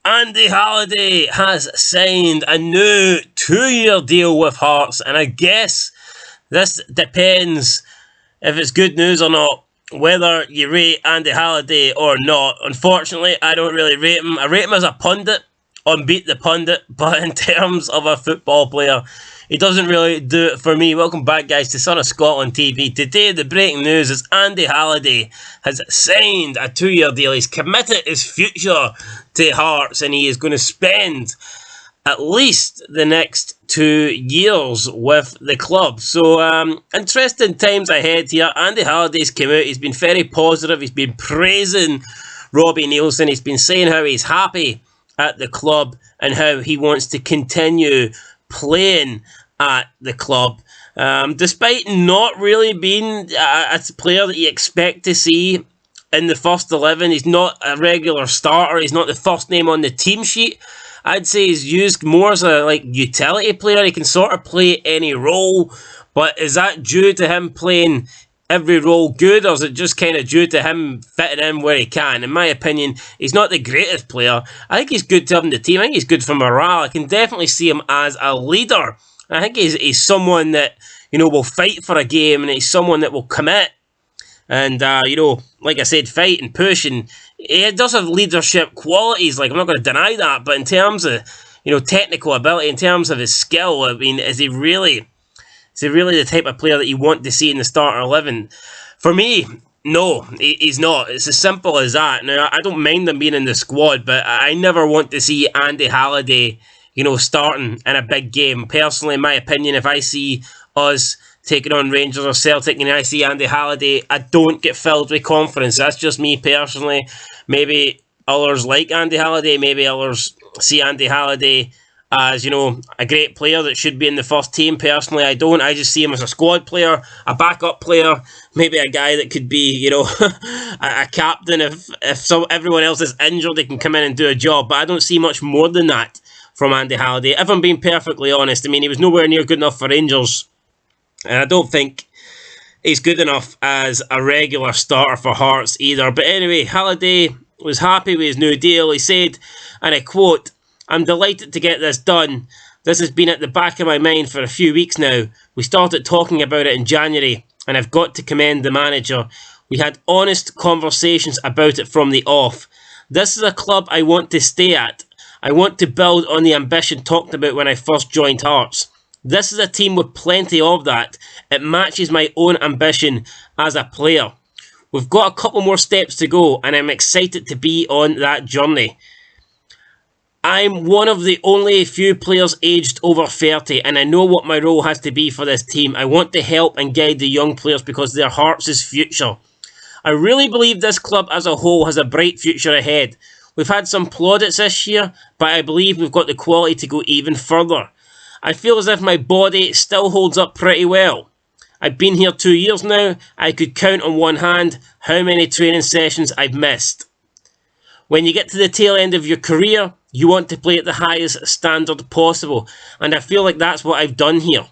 Andy Halliday has signed a new 2-year deal with Hearts, and I guess this depends if it's good news or not, whether you rate Andy Halliday or not. Unfortunately, I don't really rate him. I rate him as a pundit on Beat the Pundit, but in terms of a football player, he doesn't really do it for me. Welcome back, guys, to Son of Scotland TV. Today, the breaking news is Andy Halliday has signed a 2-year deal. He's committed his future to Hearts, and he is going to spend at least the next 2 years with the club. So, interesting times ahead here. Andy Halliday's come out. He's been very positive. He's been praising Robbie Neilson. He's been saying how he's happy at the club and how he wants to continue playing at the club. Despite not really being a player that you expect to see in the first 11, he's not a regular starter. He's not the first name on the team sheet. I'd say he's used more as a utility player. He can sort of play any role, but is that due to him playing every role good, or is it just kind of due to him fitting in where he can? In my opinion, he's not the greatest player. I think he's good to have in the team. I think he's good for morale. I can definitely see him as a leader. I think he's someone that, will fight for a game, and he's someone that will commit. And, like I said, fight and push, and he does have leadership qualities. I'm not going to deny that, but in terms of, technical ability, in terms of his skill, I mean, is he really the type of player that you want to see in the starter 11? For me, no, he's not. It's as simple as that. Now, I don't mind him being in the squad, but I never want to see Andy Halliday, starting in a big game. Personally, in my opinion, if I see us taking on Rangers or Celtic and I see Andy Halliday, I don't get filled with confidence. That's just me personally. Maybe others like Andy Halliday. Maybe others see Andy Halliday as, a great player that should be in the first team. Personally, I don't. I just see him as a squad player, a backup player, maybe a guy that could be, a captain. If everyone else is injured, they can come in and do a job. But I don't see much more than that from Andy Halliday. If I'm being perfectly honest, I mean, he was nowhere near good enough for Rangers, and I don't think he's good enough as a regular starter for Hearts either. But anyway, Halliday was happy with his new deal. He said, and I quote, "I'm delighted to get this done. This has been at the back of my mind for a few weeks now. We started talking about it in January, and I've got to commend the manager. We had honest conversations about it from the off. This is a club I want to stay at. I want to build on the ambition talked about when I first joined Hearts. This is a team with plenty of that. It matches my own ambition as a player. We've got a couple more steps to go, and I'm excited to be on that journey. I'm one of the only few players aged over 30, and I know what my role has to be for this team. I want to help and guide the young players because they're Hearts' future. I really believe this club as a whole has a bright future ahead. We've had some plaudits this year, but I believe we've got the quality to go even further. I feel as if my body still holds up pretty well. I've been here 2 years now. I could count on one hand how many training sessions I've missed. When you get to the tail end of your career, you want to play at the highest standard possible, and I feel like that's what I've done here.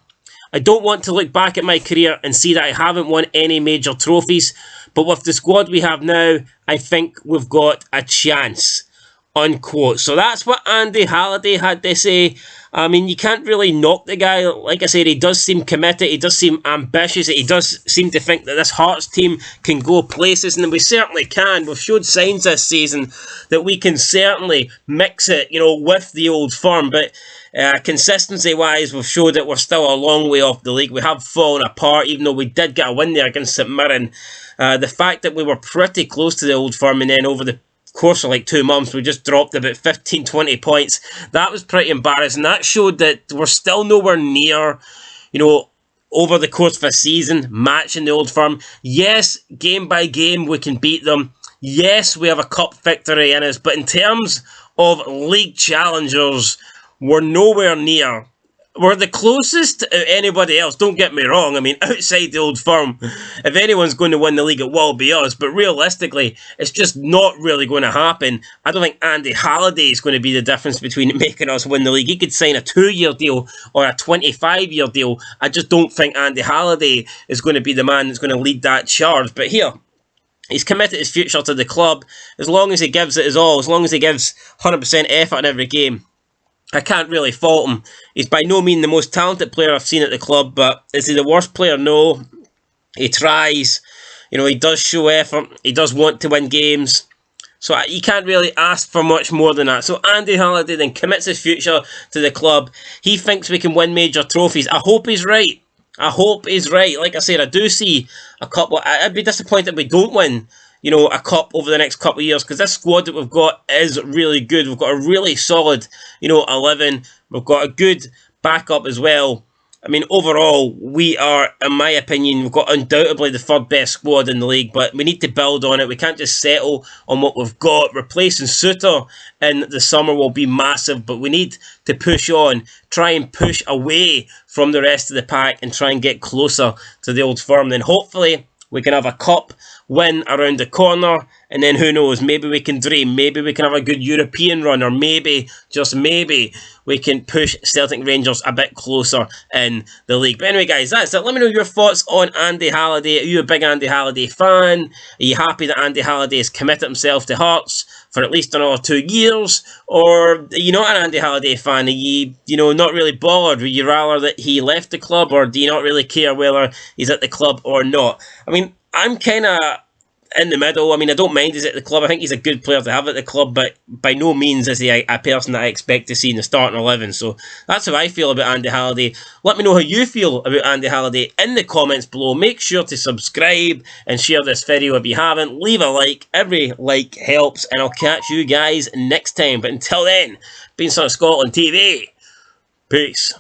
I don't want to look back at my career and see that I haven't won any major trophies, but with the squad we have now, I think we've got a chance." Unquote. So that's what Andy Halliday had to say. I mean, you can't really knock the guy. Like I said, he does seem committed. He does seem ambitious. He does seem to think that this Hearts team can go places, and we certainly can. We've showed signs this season that we can certainly mix it, with the old firm. But consistency-wise, we've showed that we're still a long way off the league. We have fallen apart, even though we did get a win there against St Mirren. The fact that we were pretty close to the old firm, and then over the course of 2 months we just dropped about 15-20 points, that was pretty embarrassing. That showed that we're still nowhere near, over the course of a season, matching the old firm. Yes, game by game we can beat them. Yes, we have a cup victory in us, but in terms of league challengers, we're nowhere near. We're the closest to anybody else, don't get me wrong. I mean, outside the old firm, if anyone's going to win the league, it will be us. But realistically, it's just not really going to happen. I don't think Andy Halliday is going to be the difference between making us win the league. He could sign a 2-year deal or a 25-year deal. I just don't think Andy Halliday is going to be the man that's going to lead that charge. But here, He's committed his future to the club. As long as he gives it his all, as long as he gives 100% effort in every game, I can't really fault him. He's by no means the most talented player I've seen at the club, but is he the worst player? No. He tries. You know, he does show effort. He does want to win games. So you can't really ask for much more than that. So Andy Halliday then commits his future to the club. He thinks we can win major trophies. I hope he's right. I hope he's right. Like I said, I do see a couple. I'd be disappointed if we don't win, you know, a cup over the next couple of years, because this squad that we've got is really good. We've got a really solid, you know, 11. We've got a good backup as well. I mean, overall, we are, in my opinion, we've got undoubtedly the third best squad in the league, but we need to build on it. We can't just settle on what we've got. Replacing Suter in the summer will be massive, but we need to push on, try and push away from the rest of the pack and try and get closer to the Old Firm. Then hopefully we can have a cup win around the corner, and then who knows, maybe we can dream, maybe we can have a good European run, or maybe, just maybe, we can push Celtic Rangers a bit closer in the league. But anyway, guys, that's it. Let me know your thoughts on Andy Halliday. Are you a big Andy Halliday fan? Are you happy that Andy Halliday has committed himself to Hearts for at least another 2 years? Or are you not an Andy Halliday fan? Are you, not really bothered? Would you rather that he left the club, or do you not really care whether he's at the club or not? I mean, I'm kind of in the middle. I mean, I don't mind he's at the club. I think he's a good player to have at the club, but by no means is he a person that I expect to see in the starting 11. So that's how I feel about Andy Halliday. Let me know how you feel about Andy Halliday in the comments below. Make sure to subscribe and share this video if you haven't. Leave a like. Every like helps, and I'll catch you guys next time. But until then, been Son of Scotland TV. Peace.